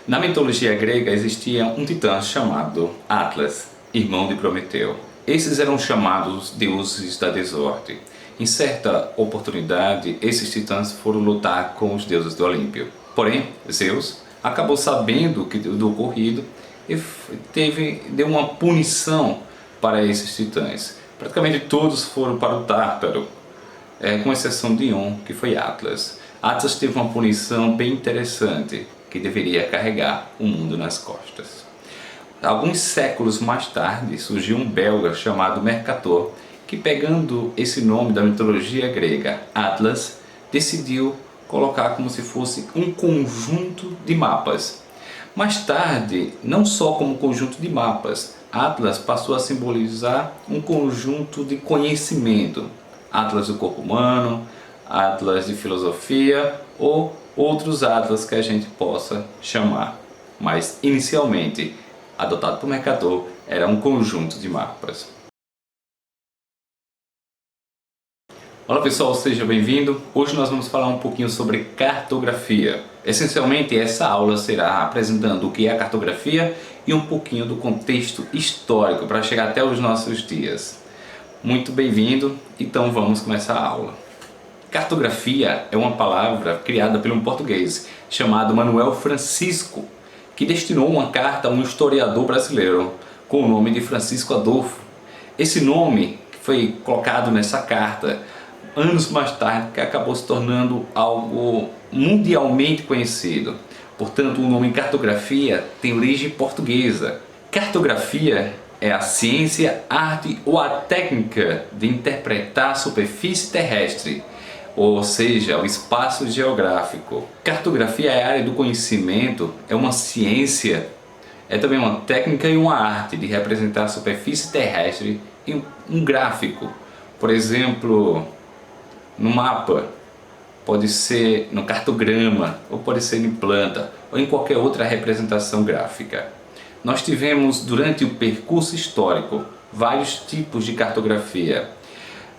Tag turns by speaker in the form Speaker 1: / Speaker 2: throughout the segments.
Speaker 1: Na mitologia grega existia um titã chamado Atlas, irmão de Prometeu. Esses eram chamados deuses da desordem. Em certa oportunidade, esses titãs foram lutar com os deuses do Olímpio. Porém, Zeus acabou sabendo do ocorrido e deu uma punição para esses titãs. Praticamente todos foram para o Tártaro, com exceção de um, que foi Atlas. Atlas teve uma punição bem interessante, que deveria carregar o mundo nas costas. Alguns séculos mais tarde surgiu um belga chamado Mercator, que, pegando esse nome da mitologia grega, Atlas, decidiu colocar como se fosse um conjunto de mapas. Mais tarde, não só como conjunto de mapas, Atlas passou a simbolizar um conjunto de conhecimento. Atlas do corpo humano, Atlas de filosofia ou outros atlas que a gente possa chamar. Mas inicialmente, adotado por Mercator, era um conjunto de mapas. Olá pessoal, seja bem-vindo. Hoje nós vamos falar um pouquinho sobre cartografia. Essencialmente essa aula será apresentando o que é a cartografia e um pouquinho do contexto histórico para chegar até os nossos dias. Muito bem-vindo, então vamos começar a aula. Cartografia é uma palavra criada por um português chamado Manuel Francisco, que destinou uma carta a um historiador brasileiro com o nome de Francisco Adolfo. Esse nome foi colocado nessa carta anos mais tarde, que acabou se tornando algo mundialmente conhecido. Portanto, o nome cartografia tem origem portuguesa. Cartografia é a ciência, arte ou a técnica de interpretar a superfície terrestre, ou seja, o espaço geográfico. Cartografia é a área do conhecimento, é uma ciência, é também uma técnica e uma arte de representar a superfície terrestre em um gráfico. Por exemplo, no mapa, pode ser no cartograma, ou pode ser em planta, ou em qualquer outra representação gráfica. Nós tivemos, durante o percurso histórico, vários tipos de cartografia.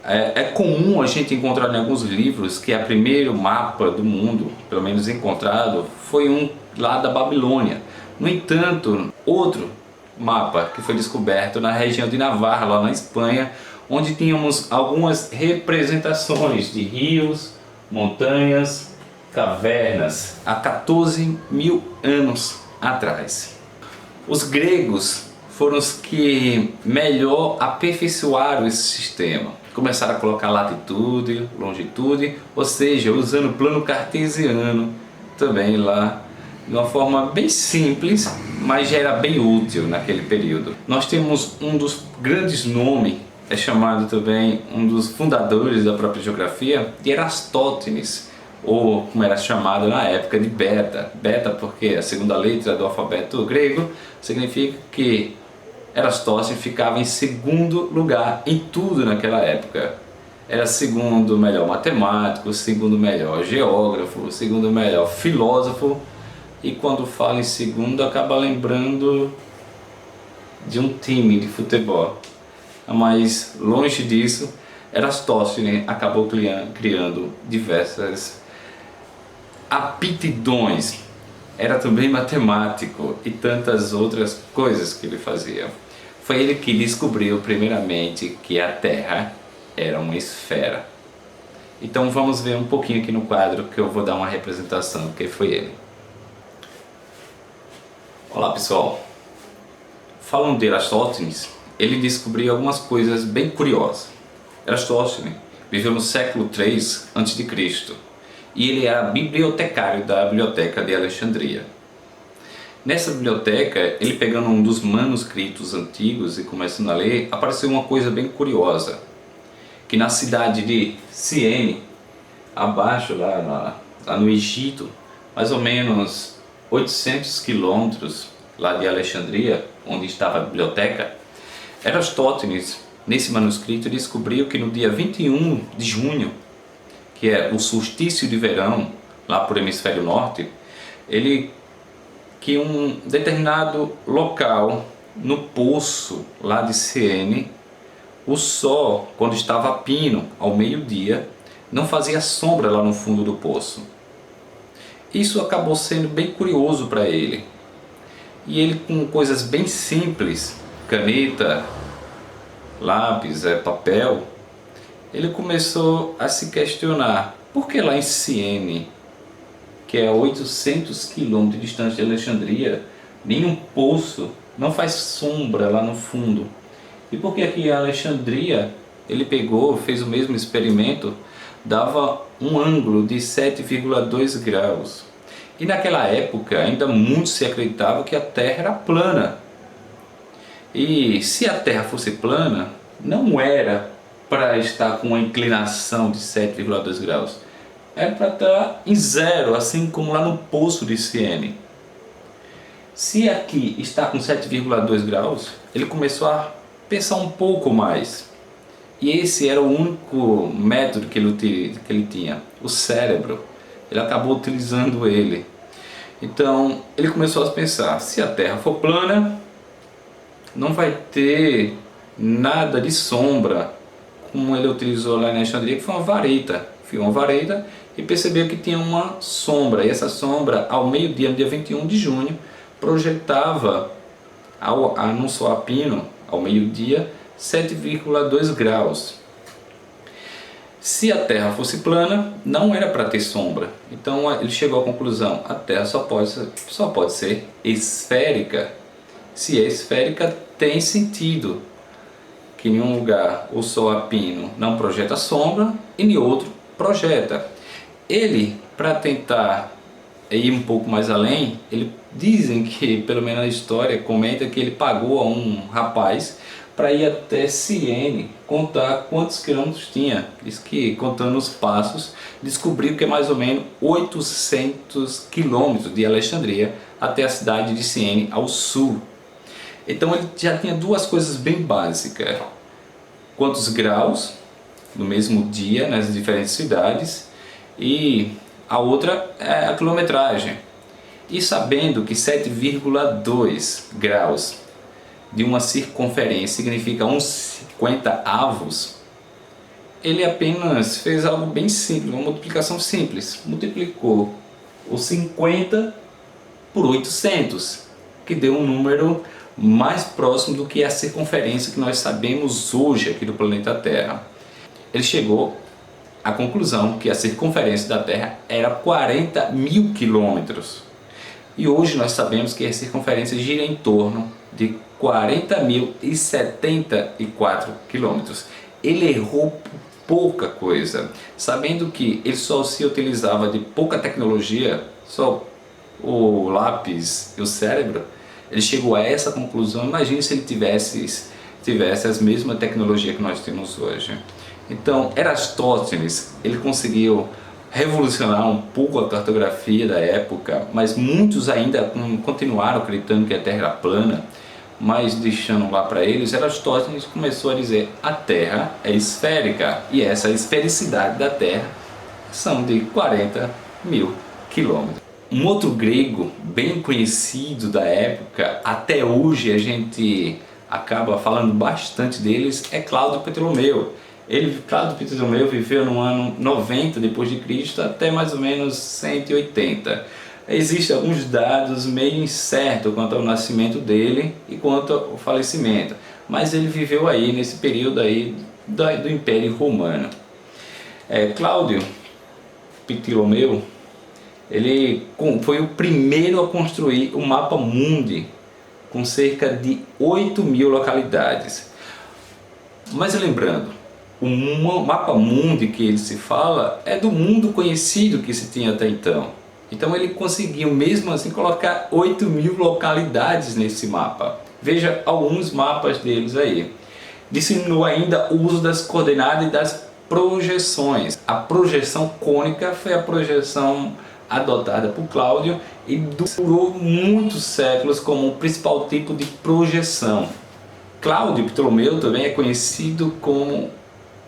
Speaker 1: É comum a gente encontrar em alguns livros que o primeiro mapa do mundo, pelo menos encontrado, foi um lá da Babilônia. No entanto, outro mapa que foi descoberto na região de Navarra, lá na Espanha, onde tínhamos algumas representações de rios, montanhas, cavernas, há 14 mil anos atrás. Os gregos foram os que melhor aperfeiçoaram esse sistema. Começaram a colocar latitude, longitude, ou seja, usando o plano cartesiano também lá, de uma forma bem simples, mas já era bem útil naquele período. Nós temos um dos grandes nomes, é chamado também um dos fundadores da própria geografia, de Eratóstenes, ou como era chamado na época, de Beta. Beta porque a segunda letra do alfabeto grego significa que Eratóstenes ficava em segundo lugar em tudo naquela época. Era segundo melhor matemático, segundo melhor geógrafo, segundo melhor filósofo, e quando fala em segundo acaba lembrando de um time de futebol. Mas longe disso, Eratóstenes acabou criando diversas aptidões. Era também matemático e tantas outras coisas que ele fazia. Foi ele que descobriu primeiramente que a Terra era uma esfera. Então vamos ver um pouquinho aqui no quadro que eu vou dar uma representação do que foi ele. Olá pessoal, falando de Eratóstenes, ele descobriu algumas coisas bem curiosas. Eratóstenes viveu no século III a.C. e ele era bibliotecário da Biblioteca de Alexandria. Nessa biblioteca, ele pegando um dos manuscritos antigos e começando a ler, apareceu uma coisa bem curiosa, que na cidade de Ciene, abaixo lá no Egito, mais ou menos 800 quilômetros lá de Alexandria, onde estava a biblioteca, Eratóstenes, nesse manuscrito, descobriu que no dia 21 de junho, que é o solstício de verão, lá por hemisfério norte, que um determinado local, no poço lá de Ciene, o sol, quando estava a pino, ao meio-dia, não fazia sombra lá no fundo do poço. Isso acabou sendo bem curioso para ele, E ele, com coisas bem simples, caneta, lápis, papel, ele começou a se questionar: por que lá em Ciene, que é a 800 quilômetros distante de Alexandria, nenhum poço, não faz sombra lá no fundo? E por que aqui em Alexandria ele pegou, fez o mesmo experimento, dava um ângulo de 7,2 graus? E naquela época ainda muito se acreditava que a Terra era plana. E se a Terra fosse plana, não era para estar com uma inclinação de 7,2 graus. Era para estar em zero, assim como lá no Poço de Siene. Se aqui está com 7,2 graus, ele começou a pensar um pouco mais. E esse era o único método que ele tinha, o cérebro. Ele acabou utilizando ele. Então ele começou a pensar: se a Terra for plana, não vai ter nada de sombra, como ele utilizou lá em Alexandria, que foi uma vareta. Fiou uma vareta e percebeu que tinha uma sombra, e essa sombra, ao meio-dia, no dia 21 de junho, projetava no Sol Apino, ao meio-dia, 7,2 graus. Se a Terra fosse plana, não era para ter sombra. Então ele chegou à conclusão: a Terra só pode ser esférica. Se é esférica, tem sentido que em um lugar o Sol Apino não projeta sombra e em outro projeta. Ele, para tentar ir um pouco mais além, dizem que, pelo menos na história, comenta que ele pagou a um rapaz para ir até Siene contar quantos quilômetros tinha. Diz que, contando os passos, descobriu que é mais ou menos 800 quilômetros de Alexandria até a cidade de Siene, ao sul. Então ele já tinha duas coisas bem básicas: quantos graus no mesmo dia nas diferentes cidades, e a outra é a quilometragem. E sabendo que 7,2 graus de uma circunferência significa uns 50 avos, ele apenas fez algo bem simples, uma multiplicação simples. Multiplicou os 50 por 800, que deu um número mais próximo do que a circunferência que nós sabemos hoje aqui do planeta Terra. Ele chegou à conclusão que a circunferência da Terra era 40 mil quilômetros. E hoje nós sabemos que a circunferência gira em torno de 40.074 quilômetros. Ele errou por pouca coisa, sabendo que ele só se utilizava de pouca tecnologia, só o lápis e o cérebro. Ele chegou a essa conclusão. Imagine se ele tivesse as mesmas tecnologias que nós temos hoje. Então Eratóstenes, ele conseguiu revolucionar um pouco a cartografia da época, mas muitos ainda continuaram acreditando que a Terra era plana. Mas deixando lá para eles, Eratóstenes começou a dizer: a Terra é esférica, e essa esfericidade da Terra são de 40 mil quilômetros. Um outro grego bem conhecido da época, até hoje a gente acaba falando bastante deles, é Cláudio Ptolomeu. Cláudio Ptolomeu viveu no ano 90 depois de Cristo até mais ou menos 180. Existem alguns dados meio incertos quanto ao nascimento dele e quanto ao falecimento, mas ele viveu aí nesse período aí do Império Romano. Cláudio Ptolomeu, ele foi o primeiro a construir o mapa mundi, com cerca de 8.000 localidades. Mas lembrando, o mapa mundi que ele se fala é do mundo conhecido que se tinha até então. Então ele conseguiu mesmo assim colocar 8.000 localidades nesse mapa. Veja alguns mapas deles aí. Disseminou ainda o uso das coordenadas e das projeções. A projeção cônica foi a projeção adotada por Cláudio e durou muitos séculos como o principal tipo de projeção. Cláudio Ptolomeu também é conhecido como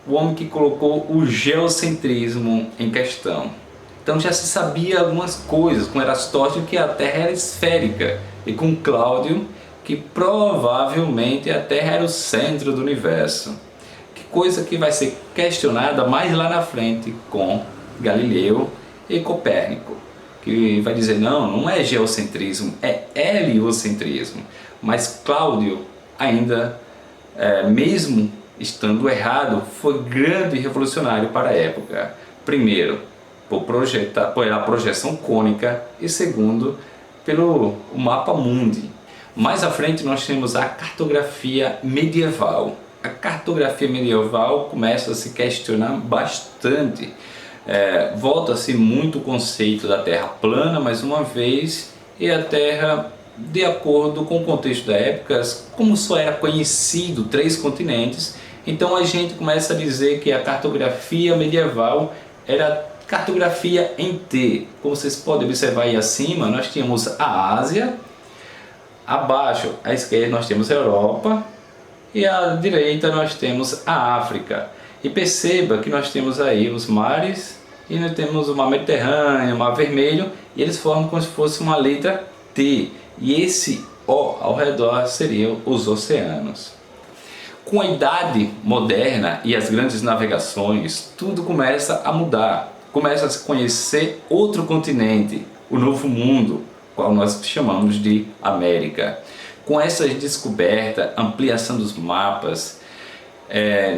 Speaker 1: o homem que colocou o geocentrismo em questão. Então já se sabia algumas coisas com Eratóstenes, que a Terra era esférica, e com Cláudio que provavelmente a Terra era o centro do universo. Que coisa que vai ser questionada mais lá na frente com Galileu e Copérnico. que vai dizer não é geocentrismo, é heliocentrismo. Mas Cláudio ainda, mesmo estando errado, foi grande e revolucionário para a época. Primeiro, pela projeção cônica e segundo, pelo mapa mundi. Mais à frente nós temos a cartografia medieval. A cartografia medieval começa a se questionar bastante. Volta-se muito o conceito da Terra plana mais uma vez, e a Terra, de acordo com o contexto da época, como só era conhecido 3 continentes, então a gente começa a dizer que a cartografia medieval era cartografia em T. Como vocês podem observar aí acima, nós tínhamos a Ásia, abaixo à esquerda nós temos a Europa e à direita nós temos a África. E perceba que nós temos aí os mares e nós temos o mar Mediterrâneo, o mar Vermelho, e eles formam como se fosse uma letra T. E esse O ao redor seriam os oceanos. Com a idade moderna e as grandes navegações, tudo começa a mudar. Começa a se conhecer outro continente, o novo mundo, qual nós chamamos de América. Com essa descoberta, ampliação dos mapas,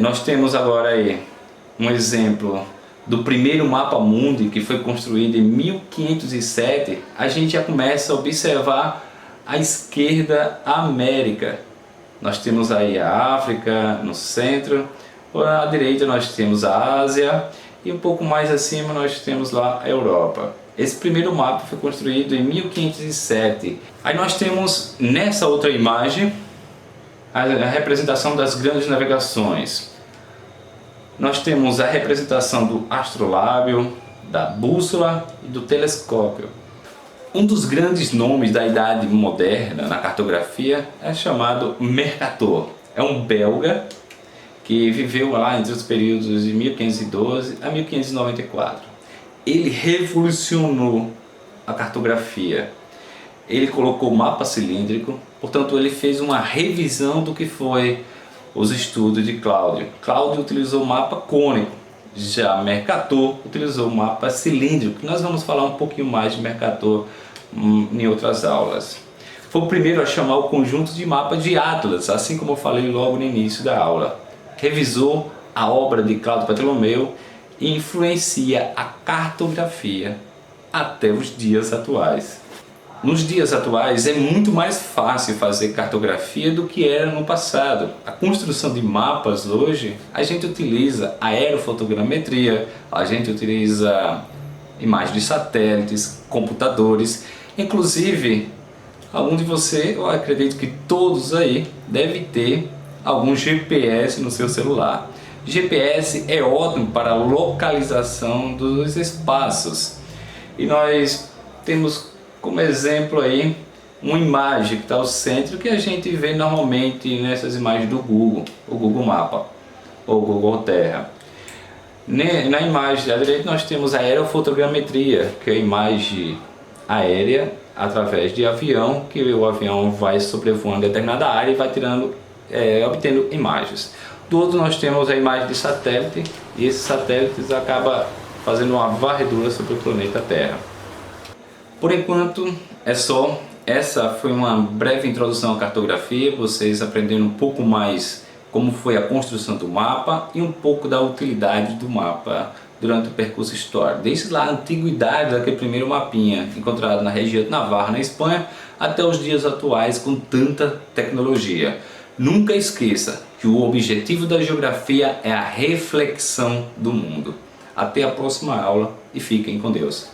Speaker 1: nós temos agora aí um exemplo do primeiro mapa mundi, que foi construído em 1507. A gente já começa a observar à esquerda a América. Nós temos aí a África no centro, à direita nós temos a Ásia e um pouco mais acima nós temos lá a Europa. Esse primeiro mapa foi construído em 1507. Aí nós temos nessa outra imagem a representação das grandes navegações. Nós temos a representação do astrolábio, da bússola e do telescópio. Um dos grandes nomes da Idade Moderna na cartografia é chamado Mercator. É um belga que viveu lá entre os períodos de 1512 a 1594. Ele revolucionou a cartografia. Ele colocou o mapa cilíndrico, portanto ele fez uma revisão do que foi os estudos de Cláudio. Cláudio utilizou o mapa cônico, já Mercator utilizou o mapa cilíndrico. Nós vamos falar um pouquinho mais de Mercator em outras aulas. Foi o primeiro a chamar o conjunto de mapas de Atlas, assim como eu falei logo no início da aula. Revisou a obra de Cláudio Ptolomeu e influencia a cartografia até os dias atuais. Nos dias atuais é muito mais fácil fazer cartografia do que era no passado. A construção de mapas hoje, a gente utiliza aerofotogrametria, a gente utiliza imagens de satélites, computadores. Inclusive, algum de vocês, eu acredito que todos aí, deve ter algum GPS no seu celular. GPS é ótimo para a localização dos espaços. E nós temos como exemplo aí uma imagem que está ao centro, que a gente vê normalmente nessas imagens do Google, o Google Mapa ou Google Terra. Na imagem à direita nós temos a aerofotogrametria, que é a imagem aérea através de avião, que o avião vai sobrevoando determinada área e vai obtendo imagens. Do outro nós temos a imagem de satélite, e esses satélites acabam fazendo uma varredura sobre o planeta Terra. Por enquanto é só. Essa foi uma breve introdução à cartografia, vocês aprenderam um pouco mais como foi a construção do mapa e um pouco da utilidade do mapa durante o percurso histórico. Desde lá a antiguidade daquele primeiro mapinha encontrado na região de Navarra, na Espanha, até os dias atuais com tanta tecnologia. Nunca esqueça que o objetivo da geografia é a reflexão do mundo. Até a próxima aula e fiquem com Deus.